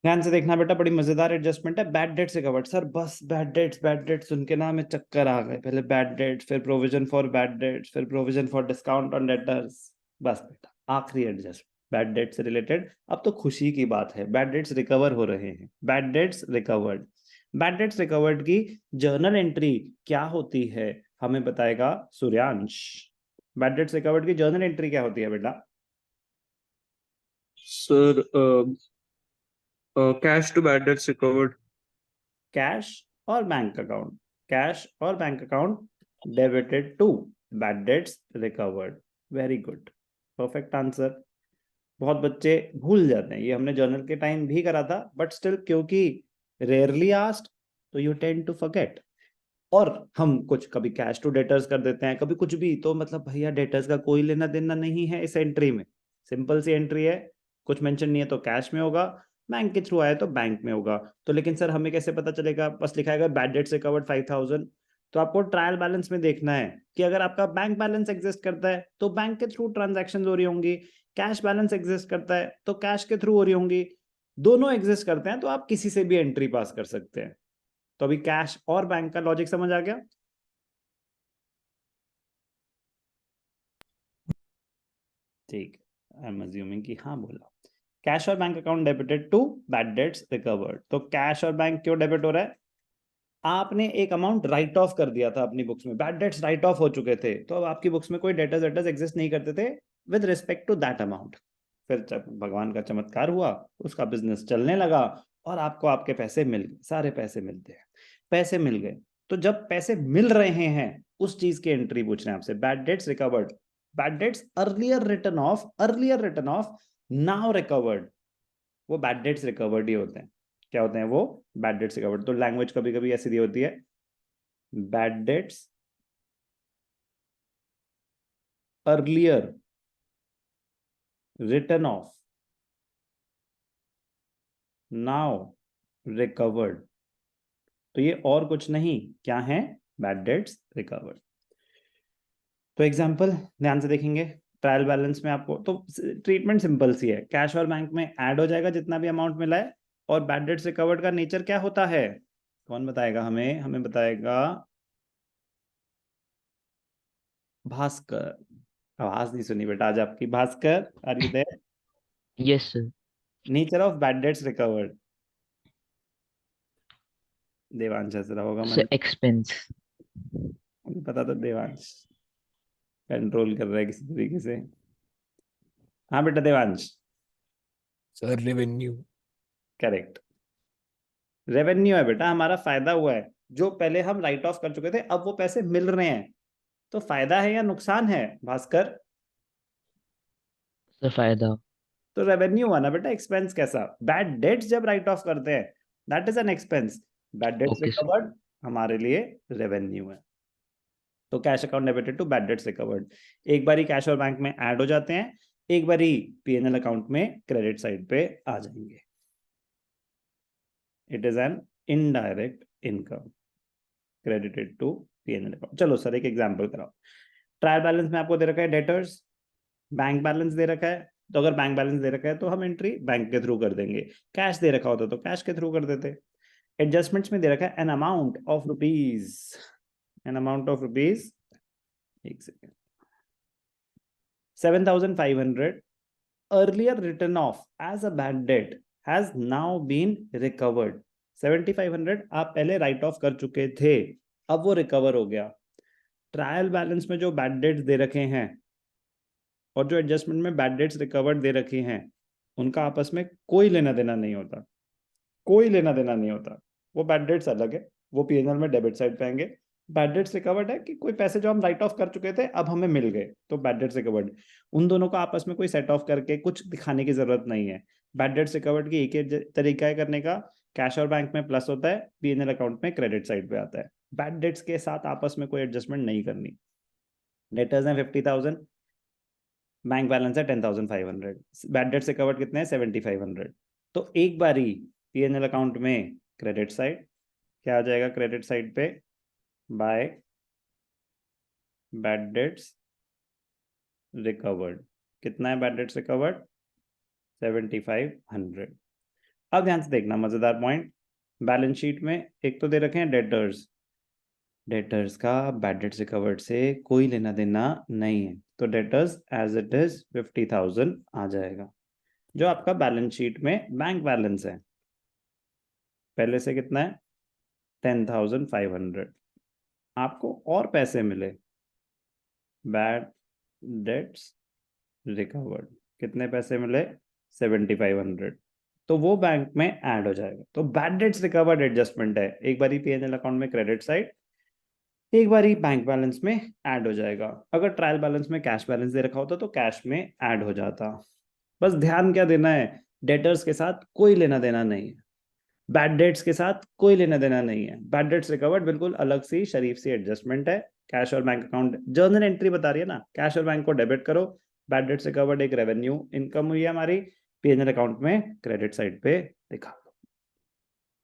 ध्यान से देखना बेटा, बड़ी मजेदार एडजस्टमेंट है। Bad debts recovered. सर बस बैड डेट्स सुन के ना हमें चक्कर आ गए। पहले बैड डेट्स, फिर प्रोविजन फॉर बैड डेट्स, फिर provision for discount on debtors. बस बेटा आखिरी एडजस्ट बैड डेट से रिलेटेड। अब तो खुशी की बात है, बैड डेट्स रिकवर हो रहे हैं। Bad debts recovered. Bad debts recovered की जर्नल एंट्री क्या होती है, हमें बताएगा सूर्यांश। बैड डेट्स रिकवर्ड की जर्नल एंट्री क्या होती है बेटा? Sir cash to bad debts recovered. Cash और बैंक अकाउंट, कैश और bank account debited to bad debts recovered. Very good, perfect answer. बहुत बच्चे भूल जाते हैं, ये हमने जर्नल के टाइम भी करा था, बट स्टिल क्योंकि रेयरली आस्क्ड तो यू टेंड टू फॉरगेट। और हम कुछ कभी कैश टू डेटर्स कर देते हैं, कभी कुछ भी, तो मतलब भैया डेटर्स का कोई लेना देना नहीं है इस एंट्री में। सिंपल सी एंट्री है, कुछ मेंशन नहीं है तो कैश में होगा, बैंक के थ्रू आया तो बैंक में होगा। तो लेकिन सर हमें कैसे पता चलेगा? बस लिखा है बैड डेट्स रिकवर्ड 5,000। तो आपको ट्रायल बैलेंस में देखना है कि अगर आपका बैंक बैलेंस एग्जिस्ट करता है तो बैंक के थ्रू ट्रांजैक्शन हो रही होंगी, कैश बैलेंस एग्जिस्ट करता है तो कैश के थ्रू हो रही होंगी। दोनों एग्जिस्ट करते हैं तो आप किसी से भी एंट्री पास कर सकते हैं। तो अभी कैश और बैंक का लॉजिक समझ आ गया? ठीक, आई एम अज्यूमिंग कि हाँ बोला। कैश और bank account debited to bad debts recovered. तो कैश और बैंक क्यों डेबिट हो रहा है? आपने एक अमाउंट राइट ऑफ कर दिया था अपनी बुक्स में, बैड डेट्स राइट ऑफ हो चुके थे, तो अब आपकी बुक्स में कोई डेटर्स डेटर्स एग्जिस्ट नहीं करते थे with respect to that amount. फिर जब भगवान का चमत्कार हुआ, उसका बिजनेस चलने लगा और आपको आपके पैसे मिल गए, सारे पैसे मिलते हैं, पैसे मिल गए। तो जब पैसे मिल रहे हैं उस चीज की एंट्री पूछ रहे हैं आपसे, bad debts recovered. Bad dates earlier return of, now recovered. वो बैड डेट्स रिकवर्ड ही होते हैं। क्या होते हैं वो? Bad debts recovered. तो लैंग्वेज कभी कभी ऐसी दी होती है, bad debts earlier return of, now recovered. तो ये और कुछ नहीं, क्या है? Bad debts recovered. तो एग्जांपल ध्यान से देखेंगे। ट्रायल बैलेंस में आपको तो ट्रीटमेंट सिंपल सी है, कैश और बैंक में ऐड हो जाएगा जितना भी अमाउंट मिला है। और बैड डेट्स रिकवर्ड का नेचर क्या होता है? कौन बताएगा हमें? हमें बताएगा भास्कर। आवाज नहीं सुनी बेटा आज आपकी। Bhaskar, are you there? Yes, sir. Nature of bad debts recovered. Devansh हंस रहा होगा So मन। expense. मुझे पता था देवांश कंट्रोल कर रहा है किसी तरीके से। हाँ बेटा Devansh. Sir revenue. Correct, revenue है बेटा, हमारा फायदा हुआ है। जो पहले हम राइट ऑफ कर चुके थे अब वो पैसे मिल रहे हैं, तो फायदा है या नुकसान है भास्कर? So फायदा. तो रेवेन्यू हुआ ना बेटा। एक्सपेंस कैसा? बैड डेट्स जब राइट ऑफ करते हैं that is an expense, bad debts Okay, sir. Recovered हमारे लिए रेवेन्यू है। तो cash account debited to bad debts recovered, एक बारी कैश और बैंक में ऐड हो जाते हैं, एक बारी पीएनएल अकाउंट में क्रेडिट साइड पे आ जाएंगे। It is an indirect income credited to PNL account. चलो सर एक एग्जांपल कराओ। ट्रायल बैलेंस में आपको दे रखा है डेटर्स, बैंक बैलेंस दे रखा है, तो अगर बैंक बैलेंस दे रखा है तो हम एंट्री बैंक के थ्रू कर देंगे, कैश दे रखा होता तो कैश के थ्रू कर देते। एडजस्टमेंट्स में दे रखा है an amount of rupees, an amount of rupees, एक second, 7,500 earlier written off as a bad debt has now been recovered। 7,500 आप पहले राइट ऑफ कर चुके थे, अब वो रिकवर हो गया। ट्रायल बैलेंस में जो बैड डेट्स दे रखे हैं और जो एडजस्टमेंट में बैड डेट्स रिकवर्ड दे रखी हैं, उनका आपस में कोई लेना देना नहीं होता, कोई लेना देना नहीं होता। वो बैड डेट्स अलग है, वो पीएनएल में डेबिट साइड पे आएंगे। बैड डेट्स रिकवर्ड है कि कोई पैसे जो हम राइट ऑफ कर चुके थे अब हमें मिल गए, तो बैड डेट्स रिकवर्ड। उन दोनों को आपस में कोई सेट ऑफ करके कुछ दिखाने की जरूरत नहीं है। बैड डेट्स रिकवर्ड की एक ही तरीका है करने का, कैश और बैंक में प्लस होता है, पीएनएल अकाउंट में क्रेडिट साइड पे आता है। बैड डेट्स के साथ आपस में कोई एडजस्टमेंट नहीं करनी। डेटर्स हैं 50,000, बैंक बैलेंस है 10,500, बैड डेट से कवर्ड कितने हैं? 7,500। तो एक बारी पीएनएल अकाउंट में क्रेडिट साइड, क्या आ जाएगा क्रेडिट साइड पे? By bad debts recovered. कितना है बैड डेट्स रिकवर्ड? 7,500। अब ध्यान से देखना मजेदार पॉइंट, बैलेंस शीट में एक तो दे रखे हैं डेटर्स, डेटर्स का बैड डेट्स रिकवर्ड से कोई लेना देना नहीं है, तो डेटर्स एज इट इज 50,000 आ जाएगा, जो आपका बैलेंस शीट में बैंक बैलेंस है। पहले से कितना है 10,500। आपको और पैसे मिले, बैड डेट्स रिकवर्ड, कितने पैसे मिले 7,500, तो वो बैंक में ऐड हो जाएगा। तो बैड डेट्स रिकवर्ड एडजस्टमेंट है, एक बारी पीएनएल अकाउंट में क्रेडिट साइड, एक बारी बैंक बैलेंस में ऐड हो जाएगा। अगर ट्रायल बैलेंस में कैश बैलेंस दे रखा होता तो कैश में ऐड हो जाता। बस ध्यान क्या देना है, डेटर्स के साथ कोई लेना देना नहीं है, बैड डेट्स के साथ कोई लेना देना नहीं है। बैड डेट्स रिकवर्ड बिल्कुल अलग सी शरीफ सी एडजस्टमेंट है। कैश और बैंक अकाउंट जर्नल एंट्री बता रही है ना, कैश और बैंक को डेबिट करो, बैड डेट्स रिकवर्ड एक रेवेन्यू इनकम हुई है हमारी, पीएनएल अकाउंट में क्रेडिट साइड पे दिखा।